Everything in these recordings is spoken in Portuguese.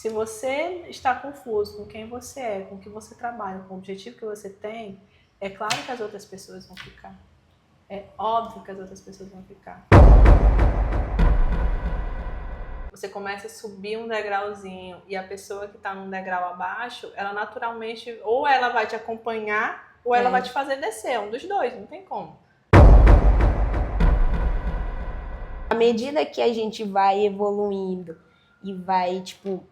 Se você está confuso com quem você é, com o que você trabalha, com o objetivo que você tem, é claro que as outras pessoas vão ficar. É óbvio que as outras pessoas vão ficar. Você começa a subir um degrauzinho e a pessoa que está num degrau abaixo, ela naturalmente, ou ela vai te acompanhar, ou ela vai te fazer descer. Um dos dois, não tem como. À medida que a gente vai evoluindo e vai, tipo,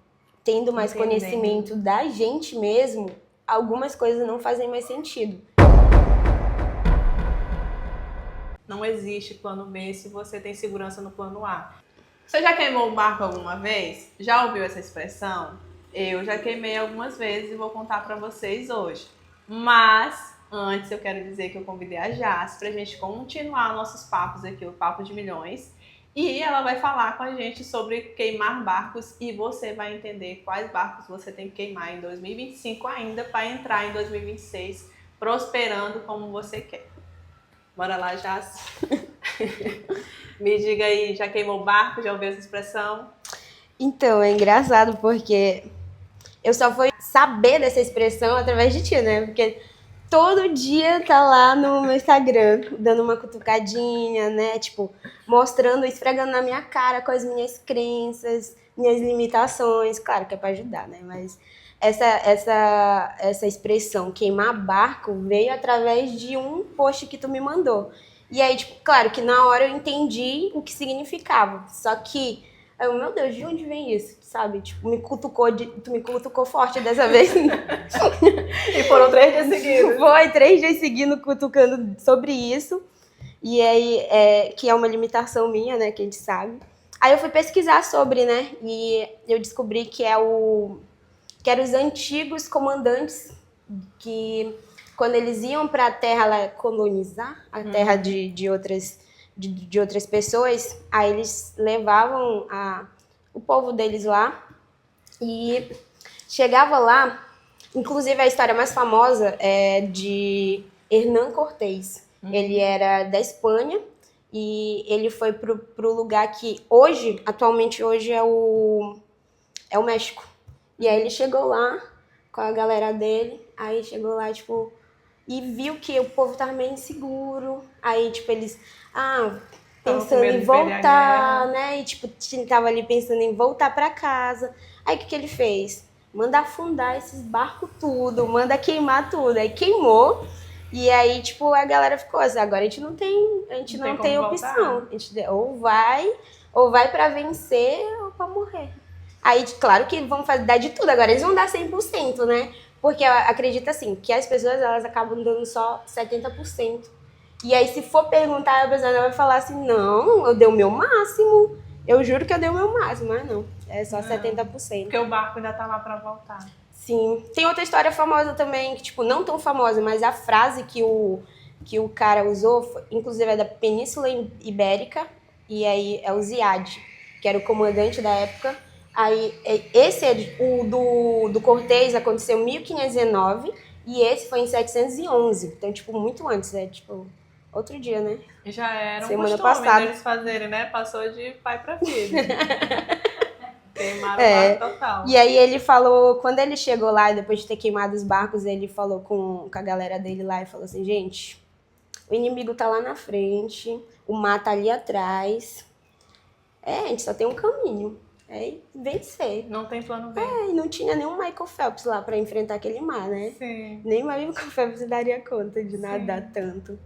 tendo mais conhecimento da gente mesmo, algumas coisas não fazem mais sentido. Não existe plano B se você tem segurança no plano A. Você já queimou o barco alguma vez? Já ouviu essa expressão? Eu já queimei algumas vezes e vou contar para vocês hoje. Mas antes eu quero dizer que eu convidei a Jace pra gente continuar nossos papos aqui, o Papo de Milhões. E ela vai falar com a gente sobre queimar barcos e você vai entender quais barcos você tem que queimar em 2025 ainda para entrar em 2026 prosperando como você quer. Bora lá, Jace. Me diga aí, já queimou o barco? Já ouviu essa expressão? Então, é engraçado porque eu só fui saber dessa expressão através de ti, né? Porque todo dia tá lá no meu Instagram, dando uma cutucadinha, né? Tipo, mostrando, esfregando na minha cara com as minhas crenças, minhas limitações. Claro que é pra ajudar, né? Mas essa expressão, queimar barco, veio através de um post que tu me mandou. E aí, tipo, claro que na hora eu entendi o que significava. Só que, eu, meu Deus, de onde vem isso? Sabe? Tipo, tu me cutucou forte dessa vez. E foram 3 dias seguidos. Foi 3 dias seguindo cutucando sobre isso. E aí, que é uma limitação minha, né? Que a gente sabe. Aí eu fui pesquisar sobre, né? E eu descobri que que eram os antigos comandantes que, quando eles iam para a Terra lá, colonizar a Terra de outras pessoas, aí eles levavam o povo deles lá e chegava lá. Inclusive, a história mais famosa é de Hernán Cortés. Ele era da Espanha e ele foi pro lugar que atualmente hoje é o México. E aí ele chegou lá com a galera dele, aí chegou lá, tipo, e viu que o povo tava meio inseguro. Aí, tipo, eles, pensando em voltar, né? E, tipo, tava ali pensando em voltar pra casa. Aí, o que ele fez? Manda afundar esses barcos tudo, manda queimar tudo. Aí queimou, e aí, tipo, a galera ficou assim, agora a gente não tem opção. A gente ou vai pra vencer ou pra morrer. Aí, claro que vão dar de tudo. Agora, eles vão dar 100%, né? Porque eu acredito, assim, que as pessoas, elas acabam dando só 70%. E aí, se for perguntar, a pessoa vai falar assim, não, eu dei o meu máximo. Eu juro que eu dei o meu máximo, mas não. É só 70%. Porque o barco ainda tá lá pra voltar. Sim. Tem outra história famosa também, que, tipo, não tão famosa, mas a frase que o cara usou, inclusive é da Península Ibérica, e aí é o Ziad, que era o comandante da época. Aí, esse do Cortés aconteceu em 1519 e esse foi em 711. Então, tipo, muito antes, tipo, outro dia, né? Já era um semana costume passada deles fazerem, né? Passou de pai pra filho. Queimaram o barco total. E aí ele falou, quando ele chegou lá, depois de ter queimado os barcos, ele falou com a galera dele lá e falou assim, gente, o inimigo tá lá na frente, o mar tá ali atrás. A gente só tem um caminho. Vencer. Não tem plano B. E não tinha nenhum Michael Phelps lá pra enfrentar aquele mar, né? Sim. Nem o Michael Phelps daria conta de nadar tanto.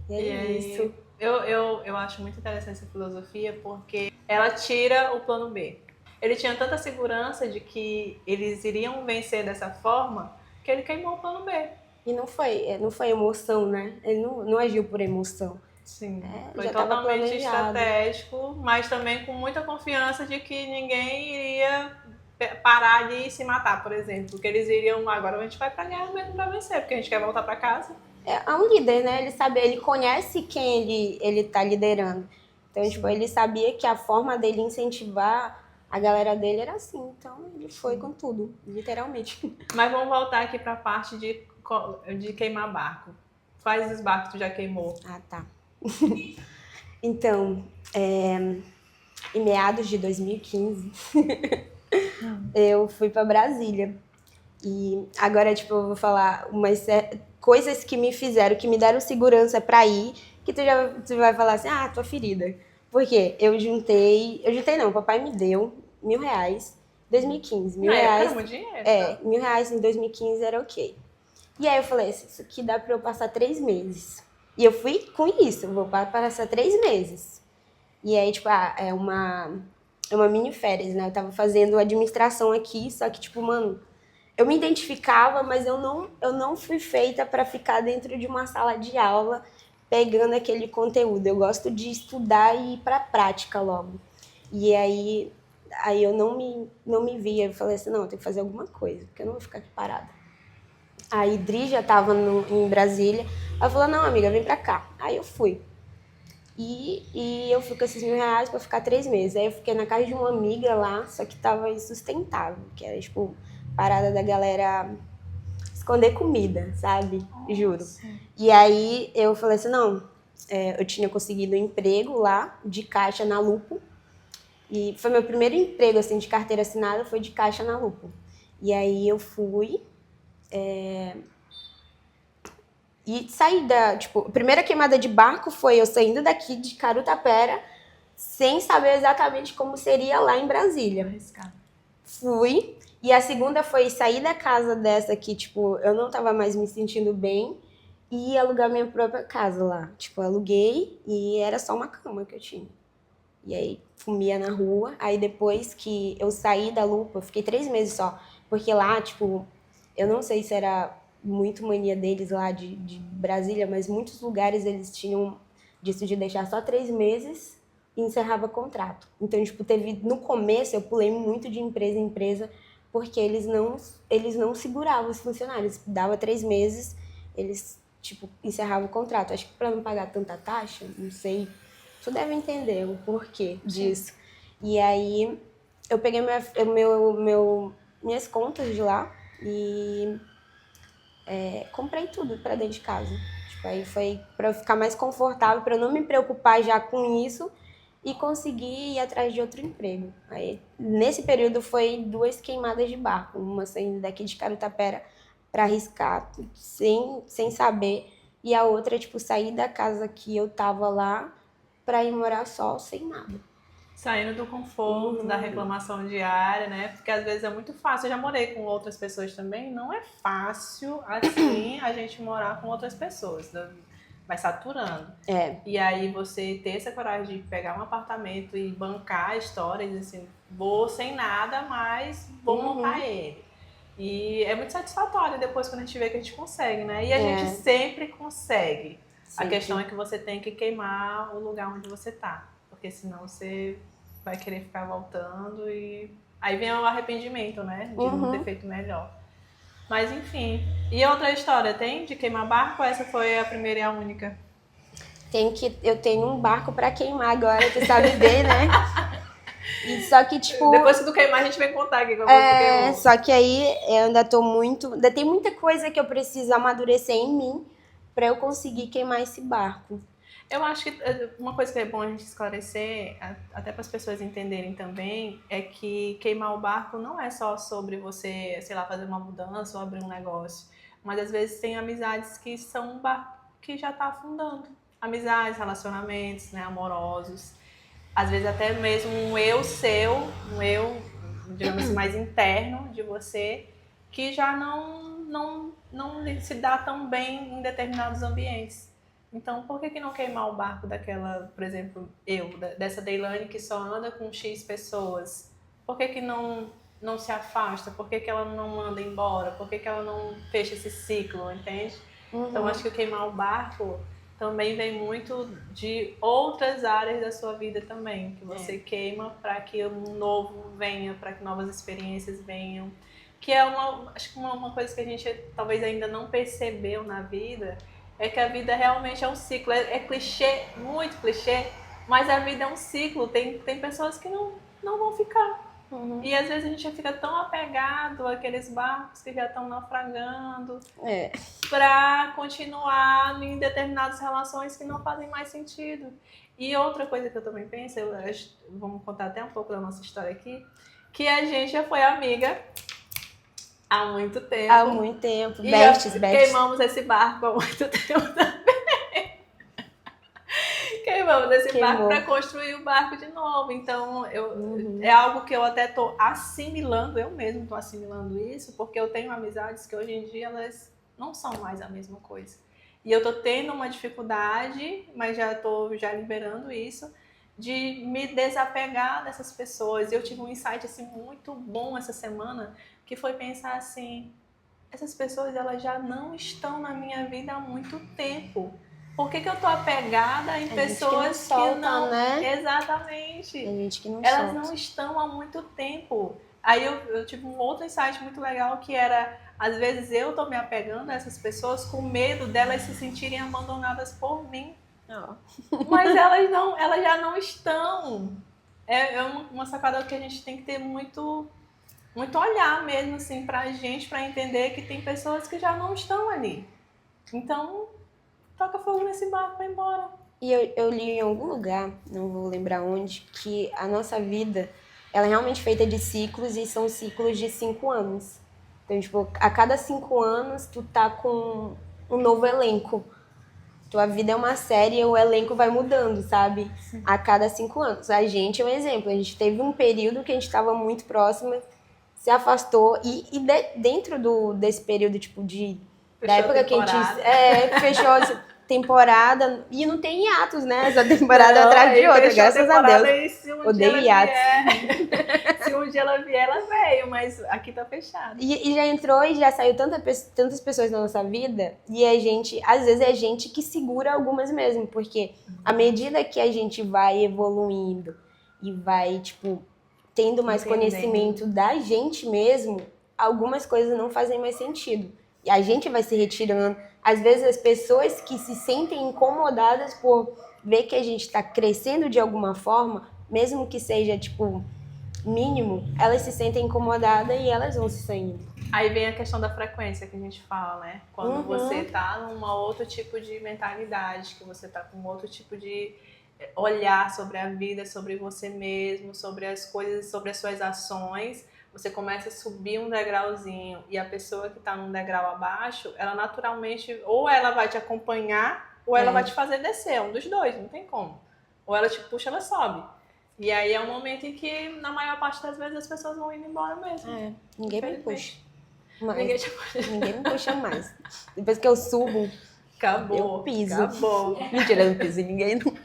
E isso. Eu acho muito interessante essa filosofia porque ela tira o plano B. Ele tinha tanta segurança de que eles iriam vencer dessa forma que ele queimou o plano B. E não foi emoção, né? Ele não agiu por emoção. Sim, foi totalmente estratégico, mas também com muita confiança de que ninguém iria parar de se matar, por exemplo. Porque eles iriam, agora a gente vai pra guerra mesmo pra vencer, porque a gente quer voltar pra casa. É um líder, né? Ele conhece quem ele tá liderando. Então, tipo, ele sabia que a forma dele incentivar a galera dele era assim. Então, ele foi com tudo, literalmente. Mas vamos voltar aqui pra parte de queimar barco. Quais os barcos tu já queimou? Tá. Então, em meados de 2015, eu fui pra Brasília. E agora, tipo, eu vou falar umas coisas que me fizeram, que me deram segurança pra ir, que tu vai falar assim, tua ferida. Por quê? Eu juntei não, o papai me deu R$ 1.000, 2015, Na época era R$ 1.000, muito dinheiro, tá? R$ 1.000 em 2015 era ok. E aí eu falei, isso aqui dá pra eu passar 3 meses. E eu fui com isso, vou passar 3 meses. E aí, tipo, é uma mini férias, né? Eu tava fazendo administração aqui, só que, tipo, mano, eu me identificava, mas eu não fui feita para ficar dentro de uma sala de aula pegando aquele conteúdo. Eu gosto de estudar e ir para a prática logo. E aí eu não me via. Eu falei assim, não, eu tenho que fazer alguma coisa, porque eu não vou ficar aqui parada. A Idri já estava em Brasília. Ela falou, não, amiga, vem para cá. Aí eu fui. E eu fui com esses R$ 1.000 para ficar 3 meses. Aí eu fiquei na casa de uma amiga lá, só que tava insustentável, que era, tipo, parada da galera esconder comida, sabe? Juro. E aí eu falei assim, não, eu tinha conseguido um emprego lá, de caixa na Lupo. E foi meu primeiro emprego, assim, de carteira assinada, foi de caixa na Lupo. E aí eu fui... E saí tipo, a primeira queimada de barco foi eu saindo daqui de Carutapera, sem saber exatamente como seria lá em Brasília. Fui. E a segunda foi sair da casa dessa que, tipo, eu não tava mais me sentindo bem e alugar minha própria casa lá. Tipo, eu aluguei e era só uma cama que eu tinha. E aí, comia na rua. Aí, depois que eu saí da Lupa, eu fiquei 3 meses só. Porque lá, tipo, eu não sei se era muito mania deles lá de Brasília, mas muitos lugares eles tinham disso de deixar só 3 meses e encerrava contrato. Então, tipo, no começo eu pulei muito de empresa em empresa porque eles não seguravam os funcionários. Dava 3 meses, eles, tipo, encerravam o contrato. Acho que para não pagar tanta taxa, não sei. Tu deve entender o porquê disso. E aí eu peguei minhas contas de lá e comprei tudo pra dentro de casa. Tipo, aí foi pra eu ficar mais confortável, pra eu não me preocupar já com isso e conseguir ir atrás de outro emprego. Aí, nesse período, foi 2 queimadas de barco. Uma saindo daqui de Carutapera pra arriscar, sem saber. E a outra, tipo, sair da casa que eu tava lá pra ir morar só, sem nada. Saindo do conforto, da reclamação diária, né? Porque às vezes é muito fácil. Eu já morei com outras pessoas também. Não é fácil, assim, a gente morar com outras pessoas. Vai saturando. E aí você ter essa coragem de pegar um apartamento e bancar a história e dizer assim, vou sem nada, mas vou montar ele. E é muito satisfatório depois quando a gente vê que a gente consegue, né? E a gente sempre consegue. A questão é que você tem que queimar o lugar onde você tá. Porque senão você vai querer ficar voltando e aí vem o arrependimento, né? De não ter feito melhor. Mas enfim. E outra história tem de queimar barco? Essa foi a primeira e a única? Eu tenho um barco pra queimar agora, tu sabe bem, né? E só que, tipo... Depois que tu queimar, a gente vem contar aqui como você queimou. Só que aí eu ainda ainda tem muita coisa que eu preciso amadurecer em mim pra eu conseguir queimar esse barco. Eu acho que uma coisa que é bom a gente esclarecer, até para as pessoas entenderem também, é que queimar o barco não é só sobre você, sei lá, fazer uma mudança ou abrir um negócio. Mas às vezes tem amizades que são um barco que já está afundando. Amizades, relacionamentos, né, amorosos. Às vezes até mesmo um eu seu, um eu, digamos assim, mais interno de você, que já não se dá tão bem em determinados ambientes. Então, por que não queimar o barco daquela, por exemplo, dessa Deilane que só anda com X pessoas? Por que não se afasta? Por que ela não manda embora? Por que ela não fecha esse ciclo, entende? Então, acho que o queimar o barco também vem muito de outras áreas da sua vida também, que você queima para que um novo venha, para que novas experiências venham. Que é acho que uma coisa que a gente talvez ainda não percebeu na vida, é que a vida realmente é um ciclo. É clichê, muito clichê, mas a vida é um ciclo. Tem pessoas que não vão ficar. Uhum. E às vezes a gente fica tão apegado àqueles barcos que já estão naufragando para continuar em determinadas relações que não fazem mais sentido. E outra coisa que eu também penso, vamos contar até um pouco da nossa história aqui, que a gente já foi amiga há muito tempo. Há muito tempo. E Bestes. queimamos esse barco há muito tempo também. Queimamos esse barco para construir o barco de novo. Então, é algo que eu até estou assimilando, eu mesmo estou assimilando isso, porque eu tenho amizades que hoje em dia elas não são mais a mesma coisa. E eu estou tendo uma dificuldade, mas já estou liberando isso, de me desapegar dessas pessoas. Eu tive um insight assim, muito bom essa semana, que foi pensar assim, essas pessoas elas já não estão na minha vida há muito tempo. Por que eu tô apegada em pessoas que não... né? Exatamente. Tem gente que não elas solta. não estão há muito tempo. Aí eu tive um outro insight muito legal que era, às vezes eu tô me apegando a essas pessoas com medo delas se sentirem abandonadas por mim. Mas elas já não estão. É uma sacada que a gente tem que ter muito olhar mesmo assim pra gente, pra entender que tem pessoas que já não estão ali. Então, toca fogo nesse barco, vai embora. E eu li em algum lugar, não vou lembrar onde, que a nossa vida, ela é realmente feita de ciclos e são ciclos de 5 anos. Então, tipo, a cada 5 anos tu tá com um novo elenco. Tua vida é uma série e o elenco vai mudando, sabe? Sim. A cada 5 anos. A gente é um exemplo. A gente teve um período que a gente estava muito próxima, se afastou dentro desse período, tipo, da época que a gente fechou temporada, e não tem hiatos, né? Essa temporada atrás de outra, graças a Deus. Odeio hiatos. Se um dia ela vier, ela veio, mas aqui tá fechado. E já entrou e já saiu tantas pessoas na nossa vida, e às vezes é a gente que segura algumas mesmo, porque à medida que a gente vai evoluindo e vai, tipo, tendo mais conhecimento da gente mesmo, algumas coisas não fazem mais sentido. E a gente vai se retirando. Às vezes as pessoas que se sentem incomodadas por ver que a gente está crescendo de alguma forma, mesmo que seja, tipo, mínimo, elas se sentem incomodadas e elas vão se saindo. Aí vem a questão da frequência que a gente fala, né? Quando você tá numa outro tipo de mentalidade, que você tá com outro tipo de olhar sobre a vida, sobre você mesmo, sobre as coisas, sobre as suas ações, você começa a subir um degrauzinho e a pessoa que tá num degrau abaixo, ela naturalmente, ou ela vai te acompanhar, ou ela vai te fazer descer, um dos dois, não tem como. Ou ela te puxa, ela sobe. E aí é um momento em que, na maior parte das vezes, as pessoas vão indo embora mesmo. Ninguém me puxa. Ninguém me puxa mais. Depois que eu subo, acabou. Eu piso. Acabou. Mentira, eu não piso em ninguém, não.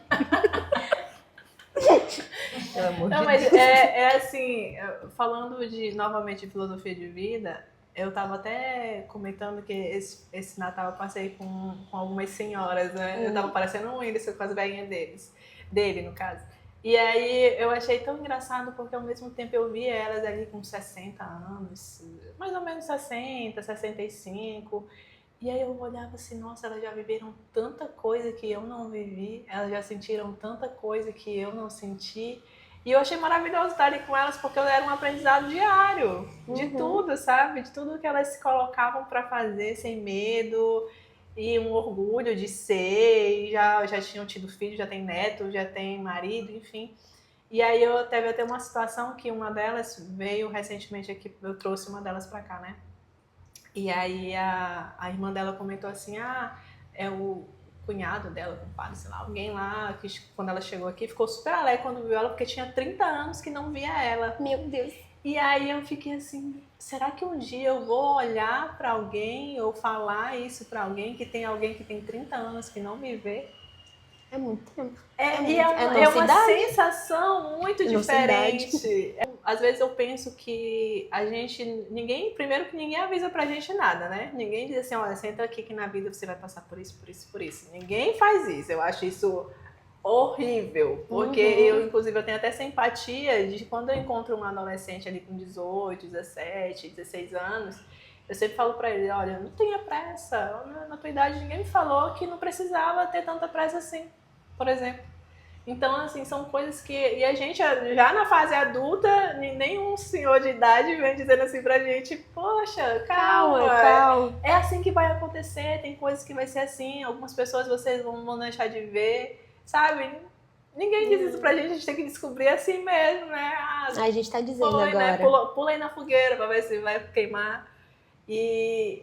Pelo amor Não, de mas Deus. é assim, falando novamente de filosofia de vida, eu tava até comentando que esse Natal eu passei com algumas senhoras, né? Eu tava parecendo um Whindersson com as velhinhas dele, no caso. E aí eu achei tão engraçado porque ao mesmo tempo eu vi elas ali com 60 anos, mais ou menos 60, 65. E aí eu olhava assim, nossa, elas já viveram tanta coisa que eu não vivi, elas já sentiram tanta coisa que eu não senti. E eu achei maravilhoso estar ali com elas porque era um aprendizado diário, de tudo, sabe? De tudo que elas se colocavam para fazer sem medo. E um orgulho de ser, e já tinham tido filho, já tem neto, já tem marido, enfim. E aí teve até uma situação que uma delas veio recentemente aqui, eu trouxe uma delas pra cá, né? E aí a irmã dela comentou assim, é o cunhado dela, compadre, sei lá, alguém lá, que quando ela chegou aqui, ficou super alegre quando viu ela, porque tinha 30 anos que não via ela. Meu Deus. E aí eu fiquei assim, será que um dia eu vou olhar pra alguém ou falar isso pra alguém que tem alguém que tem 30 anos que não me vê? É muito tempo. É uma sensação muito diferente. Às vezes eu penso que primeiro que ninguém avisa pra gente nada, né? Ninguém diz assim, olha, senta aqui que na vida você vai passar por isso, por isso, por isso. Ninguém faz isso. Eu acho isso horrível, porque inclusive, eu tenho até essa empatia de quando eu encontro um adolescente ali com 18, 17, 16 anos, eu sempre falo pra ele, olha, não tenha pressa, na tua idade ninguém me falou que não precisava ter tanta pressa assim, por exemplo. Então, assim, são coisas que... E a gente, já na fase adulta, nenhum senhor de idade vem dizendo assim pra gente, poxa, calma. É assim que vai acontecer, tem coisas que vai ser assim, algumas pessoas vocês vão deixar de ver, sabe? Ninguém diz isso pra gente tem que descobrir assim mesmo, né? A gente tá dizendo foi, agora. Né? Pula aí na fogueira pra ver se vai queimar.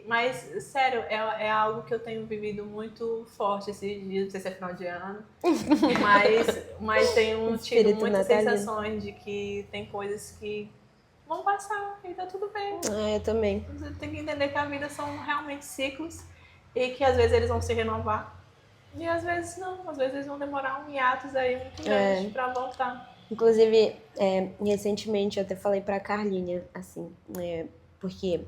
Mas, sério, é algo que eu tenho vivido muito forte esses dias, não sei se é final de ano, mas tenho tido muitas sensações de que tem coisas que vão passar e tá tudo bem. Eu também. Você tem que entender que a vida são realmente ciclos e que às vezes eles vão se renovar e às vezes não, às vezes eles vão demorar um hiatus aí muito grande pra voltar. Inclusive, recentemente eu até falei pra Carlinha, assim, porque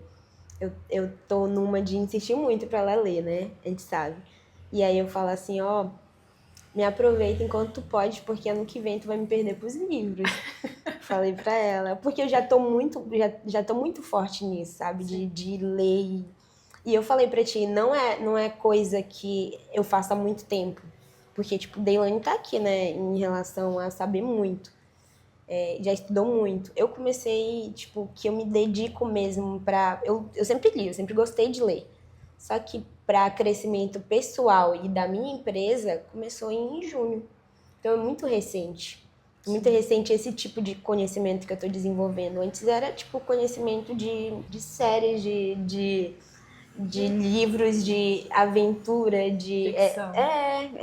eu tô numa de insistir muito pra ela ler, né? A gente sabe. E aí eu falo assim, me aproveita enquanto tu pode, porque ano que vem tu vai me perder pros livros. Falei pra ela. Porque eu já tô muito forte nisso, sabe? De ler. E eu falei pra ti, não é coisa que eu faço há muito tempo. Porque, tipo, Deilane tá aqui, né? Em relação a saber muito. Já estudou muito. Eu comecei, tipo, que eu me dedico mesmo pra... Eu sempre li, eu sempre gostei de ler. Só que para crescimento pessoal e da minha empresa, começou em junho. Então é muito recente. Muito recente esse tipo de conhecimento que eu tô desenvolvendo. Antes era, tipo, conhecimento de séries, de livros de aventura, de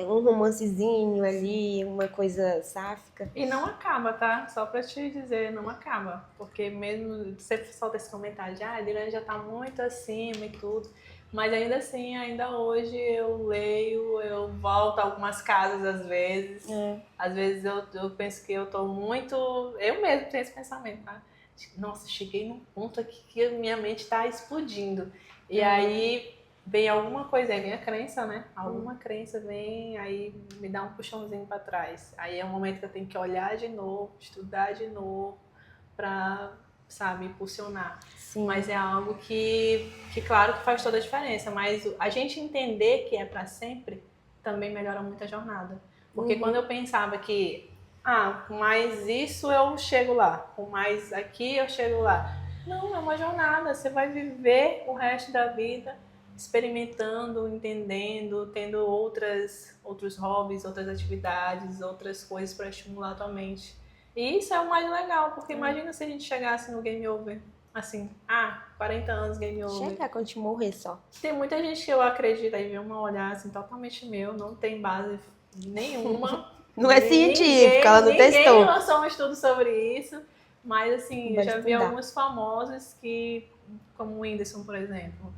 um romancezinho ali, uma coisa sáfica. E não acaba, tá? Só pra te dizer, não acaba. Porque mesmo você solta esse comentário de a Deilane já tá muito acima e tudo. Mas ainda assim, ainda hoje eu leio, eu volto a algumas casas às vezes. Às vezes eu penso que eu tô muito... Eu mesmo tenho esse pensamento, tá? Nossa, cheguei num ponto aqui que minha mente tá explodindo. E aí vem alguma coisa, aí vem a crença, né? Alguma crença vem, aí me dá um puxãozinho pra trás. Aí é um momento que eu tenho que olhar de novo, estudar de novo, pra, sabe, impulsionar. Sim. Mas é algo que claro que faz toda a diferença, mas a gente entender que é pra sempre também melhora muito a jornada. Porque quando eu pensava que, com mais isso eu chego lá, com mais aqui eu chego lá. Não, é uma jornada, você vai viver o resto da vida experimentando, entendendo, tendo outros hobbies, outras atividades, outras coisas para estimular a tua mente. E isso é o mais legal, porque imagina se a gente chegasse no game over, assim, 40 anos game over. Chegar quando te morrer só. Tem muita gente que eu acredito aí ver uma olhar assim, totalmente meu, não tem base nenhuma. Não é científica, ela não testou. Ninguém lançou um estudo sobre isso, mas assim, eu já vi alguns famosos que, como o Whindersson, por exemplo.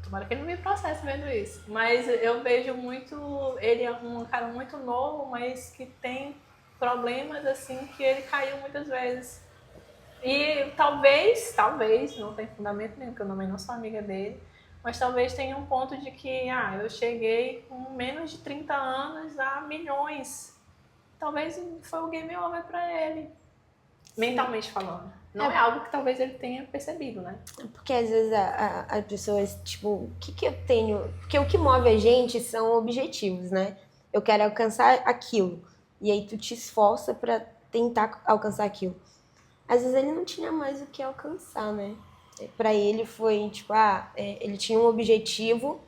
Tomara que ele não me processe vendo isso. Mas eu vejo muito... Ele é um cara muito novo, mas que tem problemas, assim, que ele caiu muitas vezes. E talvez, não tem fundamento nenhum, porque eu também não sou amiga dele, mas talvez tenha um ponto de que, eu cheguei com menos de 30 anos a milhões. Talvez foi o game over pra ele, mentalmente falando. Não é algo que talvez ele tenha percebido, né? Porque às vezes as pessoas, tipo, o que eu tenho... Porque o que move a gente são objetivos, né? Eu quero alcançar aquilo. E aí tu te esforça pra tentar alcançar aquilo. Às vezes ele não tinha mais o que alcançar, né? Pra ele foi, tipo, ele tinha um objetivo,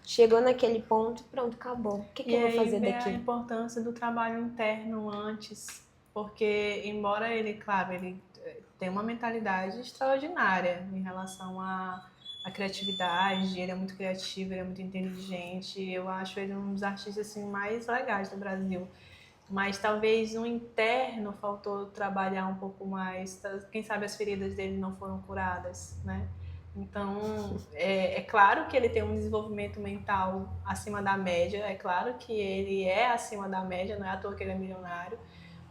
chegou naquele ponto, pronto, acabou. O que eu vou fazer daqui? E a importância do trabalho interno antes. Porque, embora ele, claro, ele tem uma mentalidade extraordinária em relação à criatividade, ele é muito criativo, ele é muito inteligente, eu acho ele um dos artistas assim, mais legais do Brasil. Mas talvez no interno faltou trabalhar um pouco mais, quem sabe as feridas dele não foram curadas, né? Então, é claro que ele tem um desenvolvimento mental acima da média, é claro que ele é acima da média, não é à toa que ele é milionário,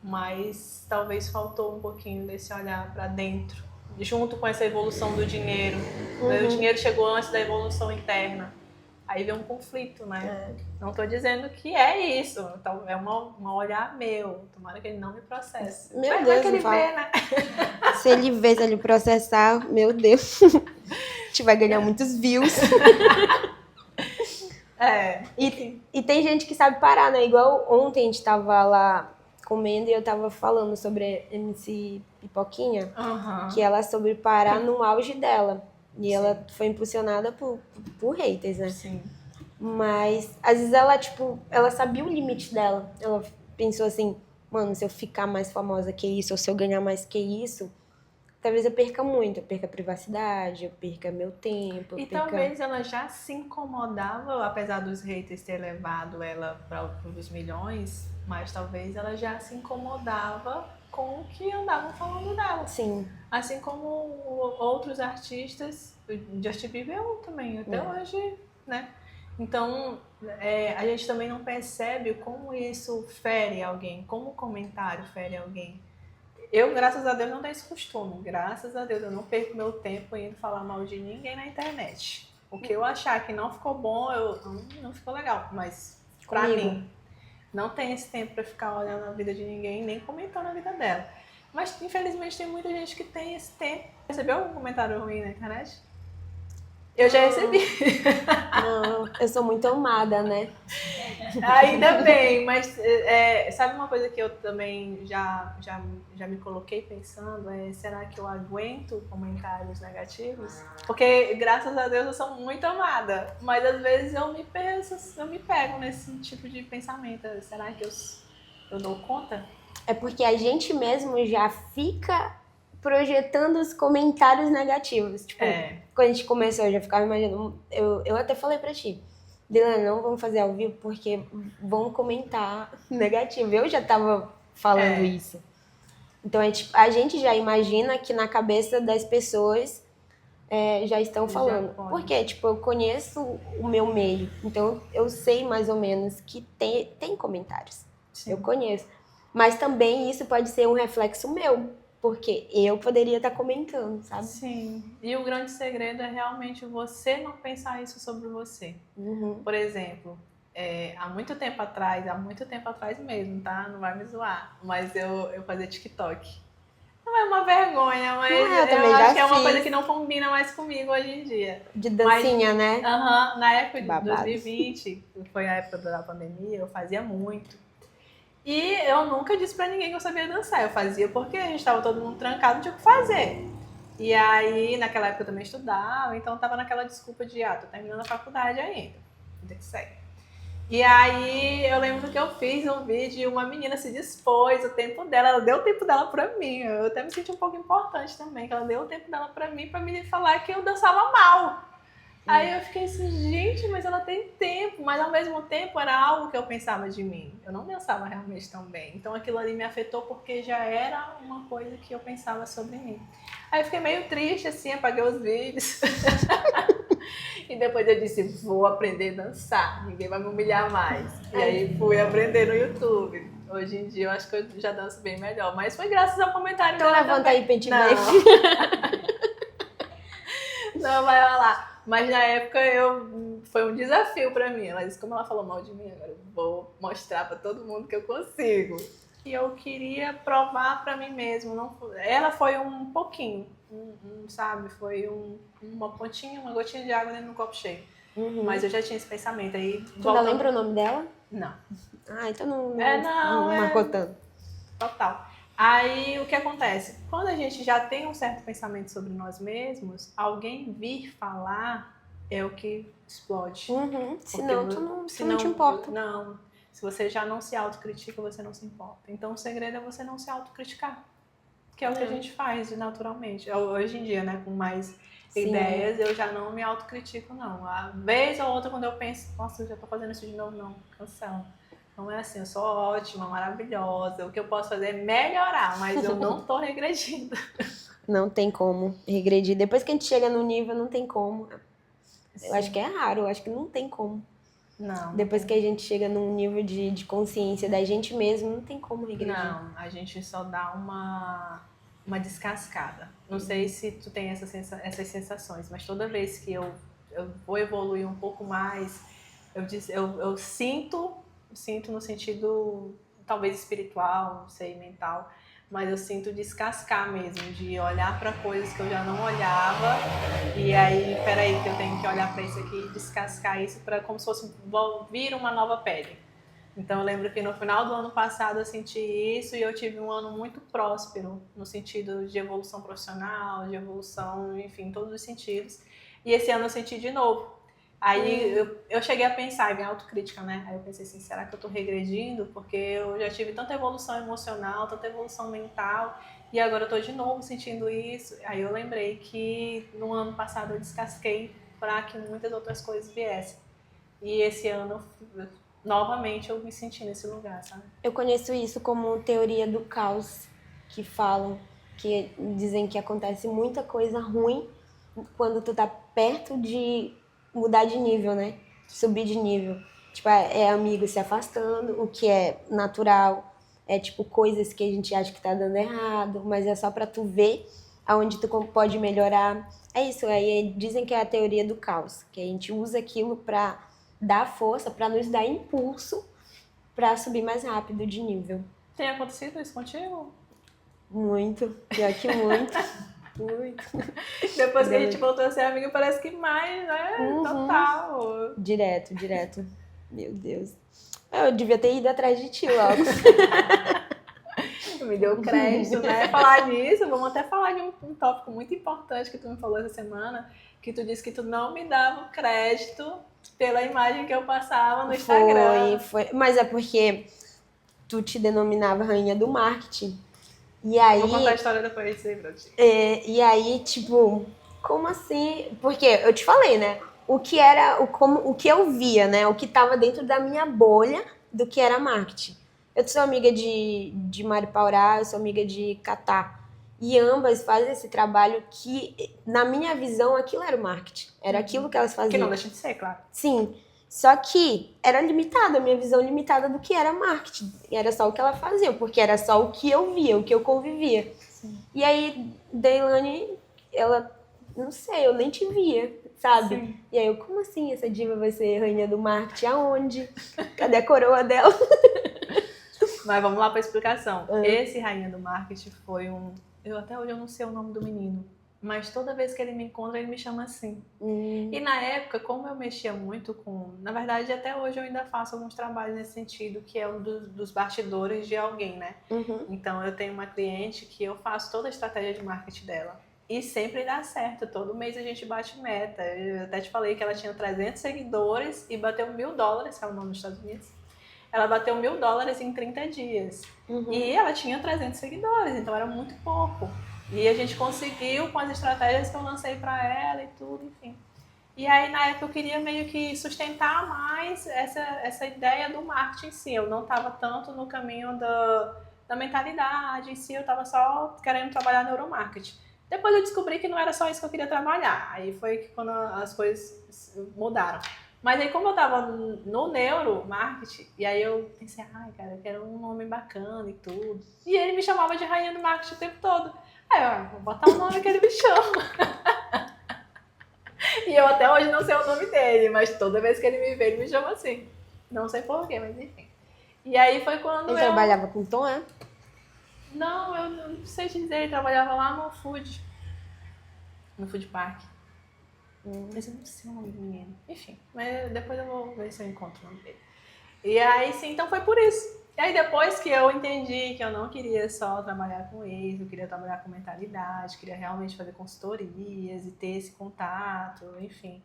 mas talvez faltou um pouquinho desse olhar para dentro, junto com essa evolução do dinheiro. O dinheiro chegou antes da evolução interna. Aí vem um conflito, né? Não tô dizendo que é isso. Então, é um olhar meu. Tomara que ele não me processe. Meu Deus, que ele vê, né? Se ele vê, se ele processar, meu Deus. A gente vai ganhar muitos views. E tem gente que sabe parar, né? Igual ontem a gente tava lá comendo e eu tava falando sobre a MC Pipoquinha, que ela soube parar no auge dela. E ela foi impulsionada por haters, né? Sim. Mas, às vezes, ela, tipo, ela sabia o limite dela. Ela pensou assim, mano, se eu ficar mais famosa que isso, ou se eu ganhar mais que isso, talvez eu perca muito. Eu perca a privacidade, eu perca meu tempo. E talvez ela já se incomodava, apesar dos haters ter levado ela para os milhões, mas talvez ela já se incomodava com o que andavam falando dela. Sim. Assim como outros artistas, Justin Bieber também, até hoje, né? Então, a gente também não percebe como isso fere alguém, como o comentário fere alguém. Eu, graças a Deus, não tenho esse costume. Graças a Deus, eu não perco meu tempo indo falar mal de ninguém na internet. O que eu achar que não ficou bom, não ficou legal. Mas, pra mim, não tem esse tempo pra ficar olhando a vida de ninguém, nem comentando a vida dela. Mas, infelizmente, tem muita gente que tem esse tempo. Recebeu algum comentário ruim na internet? Eu já recebi. Não, eu sou muito amada, né? Ainda bem, mas sabe uma coisa que eu também já me coloquei pensando? Será que eu aguento comentários negativos? Porque, graças a Deus, eu sou muito amada. Mas, às vezes, eu me pego nesse tipo de pensamento. Será que eu dou conta? É porque a gente mesmo já fica projetando os comentários negativos. Tipo, quando a gente começou, eu já ficava imaginando. Eu até falei pra ti, Dilana, não vamos fazer ao vivo porque vão comentar negativo. Eu já tava falando isso. Então a gente já imagina que na cabeça das pessoas já estão falando. Porque, tipo, eu conheço o meu meio. Então eu sei mais ou menos que tem comentários. Sim. Eu conheço. Mas também isso pode ser um reflexo meu. Porque eu poderia estar comentando, sabe? Sim. E o grande segredo é realmente você não pensar isso sobre você. Uhum. Por exemplo, há muito tempo atrás mesmo, tá? Não vai me zoar. Mas eu fazia TikTok. Não é uma vergonha, mas eu acho que é uma coisa que não combina mais comigo hoje em dia. De dancinha, né? Na época de 2020, foi a época da pandemia, eu fazia muito. E eu nunca disse pra ninguém que eu sabia dançar. Eu fazia porque a gente tava todo mundo trancado, não tinha o que fazer. E aí, naquela época eu também estudava, então eu tava naquela desculpa de, tô terminando a faculdade ainda. Vou ter que sair. E aí, eu lembro que eu fiz um vídeo e uma menina se dispôs, o tempo dela, ela deu o tempo dela pra mim. Eu até me senti um pouco importante também, que ela deu o tempo dela pra mim falar que eu dançava mal. Aí eu fiquei assim, gente, mas ela tem tempo. Mas ao mesmo tempo era algo que eu pensava de mim. Eu não dançava realmente tão bem. Então aquilo ali me afetou porque já era uma coisa que eu pensava sobre mim. Aí eu fiquei meio triste, assim, apaguei os vídeos. E depois eu disse, vou aprender a dançar. Ninguém vai me humilhar mais. E aí fui aprender no YouTube. Hoje em dia eu acho que eu já danço bem melhor. Mas foi graças ao comentário então dela levanta também. aí pra gente ver. Não vai rolar. Mas na época foi um desafio pra mim. Ela disse, como ela falou mal de mim, agora eu vou mostrar pra todo mundo que eu consigo. E eu queria provar pra mim mesmo. Ela foi um pouquinho, sabe? Foi uma pontinha, uma gotinha de água dentro do copo cheio. Uhum. Mas eu já tinha esse pensamento. Aí, tu ainda lembra o nome dela? Não. Então não marcou tanto. Total. Aí, o que acontece? Quando a gente já tem um certo pensamento sobre nós mesmos, alguém vir falar é o que explode. Uhum. Senão tu não te importa. Não. Se você já não se autocritica, você não se importa. Então, o segredo é você não se autocriticar. Que é o que a gente faz naturalmente. Hoje em dia, né, com mais ideias, eu já não me autocritico, não. A vez ou outra, quando eu penso, nossa, eu já tô fazendo isso de novo, não. Cancela. Não é assim, eu sou ótima, maravilhosa. O que eu posso fazer é melhorar, mas eu não tô regredindo. Não tem como regredir. Depois que a gente chega no nível, não tem como. Sim. Eu acho que é raro, eu acho que não tem como. Não. Depois que a gente chega num nível de consciência da gente mesmo, não tem como regredir. Não, a gente só dá uma descascada. Não sei se tu tem essas sensações, mas toda vez que eu vou evoluir um pouco mais, eu sinto no sentido talvez espiritual, não sei, mental, mas eu sinto descascar mesmo, de olhar para coisas que eu já não olhava, e aí, peraí, que eu tenho que olhar para isso aqui e descascar isso para como se fosse vir uma nova pele. Então eu lembro que no final do ano passado eu senti isso e eu tive um ano muito próspero, no sentido de evolução profissional, de evolução, enfim, em todos os sentidos. E esse ano eu senti de novo. Aí eu cheguei a pensar, em autocrítica, né? Aí eu pensei assim, será que eu tô regredindo? Porque eu já tive tanta evolução emocional, tanta evolução mental, e agora eu tô de novo sentindo isso. Aí eu lembrei que no ano passado eu descasquei para que muitas outras coisas viessem. E esse ano, novamente, eu me senti nesse lugar, sabe? Eu conheço isso como teoria do caos, que falam, que dizem que acontece muita coisa ruim quando tu tá perto de mudar de nível, né? Subir de nível. Tipo, é amigo se afastando, o que é natural. É tipo coisas que a gente acha que tá dando errado, mas é só pra tu ver aonde tu pode melhorar. É isso, aí dizem que é a teoria do caos, que a gente usa aquilo pra dar força, pra nos dar impulso pra subir mais rápido de nível. Tem acontecido isso contigo? Muito, pior que muito. Muito. Depois que a gente voltou a ser amigo, parece que mais, né? Total. Direto. Meu Deus. Eu devia ter ido atrás de ti logo. Me deu crédito, né? Falar nisso, vamos até falar de um tópico muito importante que tu me falou essa semana, que tu disse que tu não me dava o crédito pela imagem que eu passava no Instagram. Foi. Mas é porque tu te denominava rainha do marketing. E aí, vou contar a história depois disso aí pra ti. E aí, tipo, como assim? Porque eu te falei, né? O que era, o que eu via, né? O que tava dentro da minha bolha do que era marketing. Eu sou amiga de Maripaurá, eu sou amiga de Catar. E ambas fazem esse trabalho que, na minha visão, aquilo era o marketing. Era aquilo que elas faziam. Que não deixa de ser, claro. Sim. Só que era limitada, a minha visão limitada do que era marketing. Era só o que ela fazia, porque era só o que eu via, o que eu convivia. Sim. E aí, Deilane, ela, não sei, eu nem te via, sabe? Sim. E aí eu, como assim essa diva vai ser rainha do marketing? Aonde? Cadê a coroa dela? Mas vamos lá para a explicação. Esse rainha do marketing foi até hoje eu não sei o nome do menino. Mas toda vez que ele me encontra, ele me chama assim. E na época, como eu mexia muito com... Na verdade, até hoje eu ainda faço alguns trabalhos nesse sentido, que é um dos bastidores de alguém, né? Então, eu tenho uma cliente que eu faço toda a estratégia de marketing dela. E sempre dá certo. Todo mês a gente bate meta. Eu até te falei que ela tinha 300 seguidores e bateu $1.000, que é o nome dos Estados Unidos. Ela bateu $1.000 em 30 dias. E ela tinha 300 seguidores, então era muito pouco. E a gente conseguiu com as estratégias que eu lancei para ela e tudo, enfim. E aí, na época, eu queria meio que sustentar mais essa ideia do marketing em si. Eu não estava tanto no caminho da mentalidade em si, eu estava só querendo trabalhar neuromarketing. Depois eu descobri que não era só isso que eu queria trabalhar. Aí foi que quando as coisas mudaram. Mas aí, como eu tava no neuromarketing, e aí eu pensei, ai, cara, eu quero um nome bacana e tudo. E ele me chamava de rainha do marketing o tempo todo. Aí eu, vou botar o nome que ele me chama. E eu até hoje não sei o nome dele, mas toda vez que ele me vê, ele me chama assim. Não sei porquê, mas enfim. E aí foi quando ele trabalhava com Tom, é? Não, eu não sei te dizer, ele trabalhava lá no Food Park. Mas eu não sei o nome do menino. Enfim, mas depois eu vou ver se eu encontro o nome dele. E aí, sim, então foi por isso. E aí, depois que eu entendi que eu não queria só trabalhar com isso, eu queria trabalhar com mentalidade, queria realmente fazer consultorias e ter esse contato, enfim.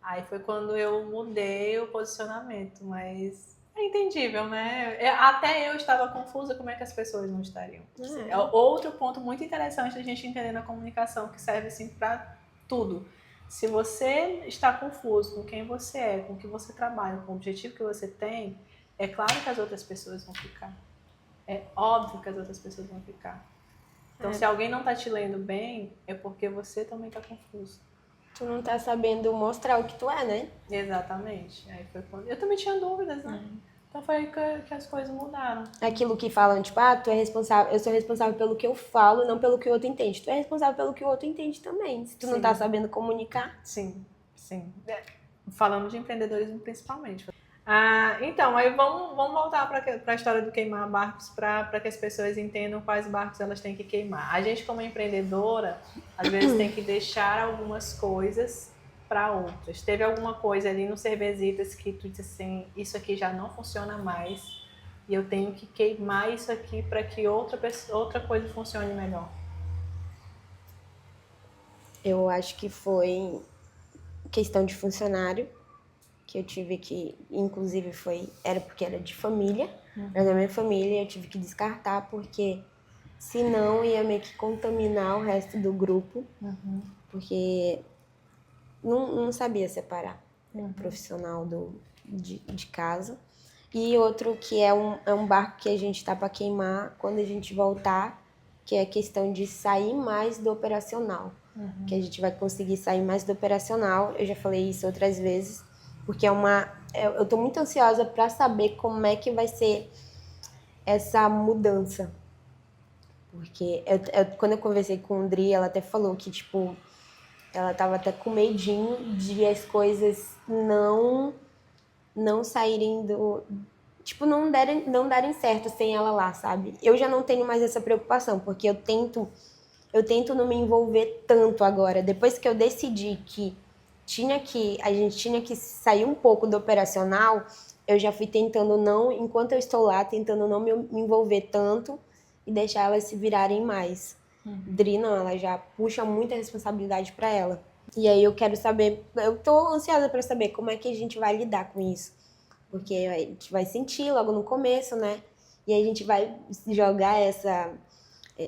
Aí foi quando eu mudei o posicionamento, mas é entendível, né? Até eu estava confusa como é que as pessoas não estariam. É outro ponto muito interessante da gente entender na comunicação, que serve assim para tudo. Se você está confuso com quem você é, com o que você trabalha, com o objetivo que você tem, é claro que as outras pessoas vão ficar. É óbvio que as outras pessoas vão ficar. Então, se alguém não está te lendo bem, é porque você também está confuso. Tu não tá sabendo mostrar o que tu é, né? Exatamente. Aí foi quando... Eu também tinha dúvidas, né? Então foi aí que as coisas mudaram. Aquilo que falam, tipo, tu é responsável, eu sou responsável pelo que eu falo, não pelo que o outro entende. Tu é responsável pelo que o outro entende também. Se tu não tá sabendo comunicar. Sim. Falando de empreendedorismo principalmente. Então, aí vamos voltar para a história do queimar barcos para que as pessoas entendam quais barcos elas têm que queimar. A gente, como empreendedora, às vezes tem que deixar algumas coisas para outras. Teve alguma coisa ali no Cervezitas que tu disse assim, isso aqui já não funciona mais e eu tenho que queimar isso aqui para que outra coisa funcione melhor. Eu acho que foi questão de funcionário, que eu tive que, inclusive era porque era de família, era da minha família, eu tive que descartar, porque senão ia meio que contaminar o resto do grupo, porque não sabia separar o profissional de casa. E outro que é um barco que a gente tá para queimar quando a gente voltar, que é a questão de sair mais do operacional. Que a gente vai conseguir sair mais do operacional. Eu já falei isso outras vezes, porque eu tô muito ansiosa para saber como é que vai ser essa mudança. Porque quando eu conversei com o Dri, ela até falou que, tipo, ela tava até com medinho de as coisas não saírem do... Tipo, não darem certo sem ela lá, sabe? Eu já não tenho mais essa preocupação, porque eu tento não me envolver tanto agora. Depois que eu decidi que a gente tinha que sair um pouco do operacional, eu já fui tentando não, enquanto eu estou lá, tentando não me envolver tanto e deixar elas se virarem mais. Dri não, ela já puxa muita responsabilidade para ela. E aí eu quero saber, eu tô ansiosa para saber como é que a gente vai lidar com isso. Porque a gente vai sentir logo no começo, né? E aí a gente vai jogar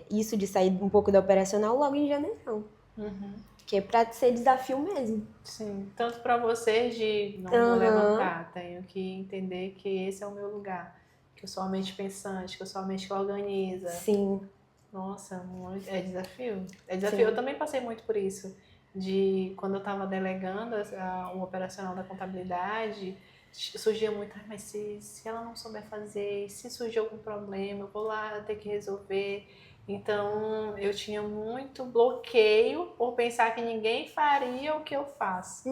isso de sair um pouco da operacional logo em janeiro. Que é pra ser desafio mesmo. Sim, tanto para vocês de não vou levantar, tenho que entender que esse é o meu lugar, que eu sou a mente pensante, que eu sou a mente que organiza. Sim. Nossa, é desafio. É desafio. Sim. Eu também passei muito por isso, de quando eu estava delegando o operacional da contabilidade, surgia muito, mas se ela não souber fazer, se surgir algum problema, eu vou lá ter que resolver. Então, eu tinha muito bloqueio por pensar que ninguém faria o que eu faço.